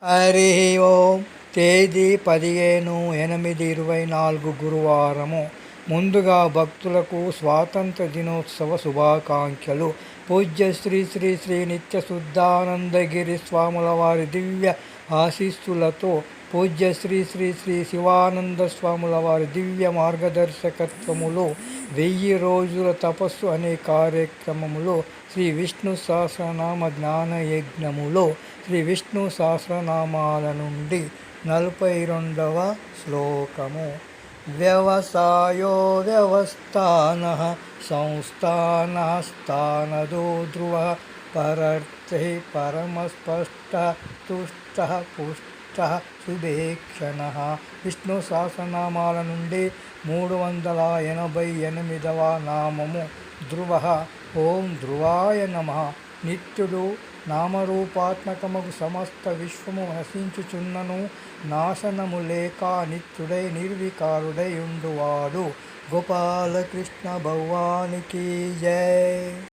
హరి ఓం. తేదీ 15/8/24 గురువారము. ముందుగా భక్తులకు స్వాతంత్ర దినోత్సవ శుభాకాంక్షలు. పూజ్య శ్రీ శ్రీ శ్రీ నిత్య శుద్ధానందగిరి స్వాముల వారి దివ్య ఆశీస్సులతో పూజ్య శ్రీ శ్రీ శ్రీ శివానంద స్వాముల వారి దివ్య మార్గదర్శకత్వములో 1000 రోజుల తపస్సు అనే కార్యక్రమములో శ్రీ విష్ణు సహస్రనామ జ్ఞాన యజ్ఞములో శ్రీ విష్ణు సహస్రనామాల నుండి 42వ శ్లోకము. వ్యవసాయో వ్యవస్థానః సంస్థానః స్థానదో ధ్రువః పరర్థే పరమస్పష్టః తుష్టః పుష్టః శుభేక్షణః. విష్ణు సహస్రనామాల నుండి 388వ నామము ధ్రువః. ఓం ధ్రువాయ నమః. నిత్యుడు నామరూపాత్మకముగు సమస్త విశ్వము నశించుచున్నను నాశనము లేక నిత్యుడై నిర్వికారుడై ఉండువాడు. గోపాలకృష్ణ భగవానికి జై.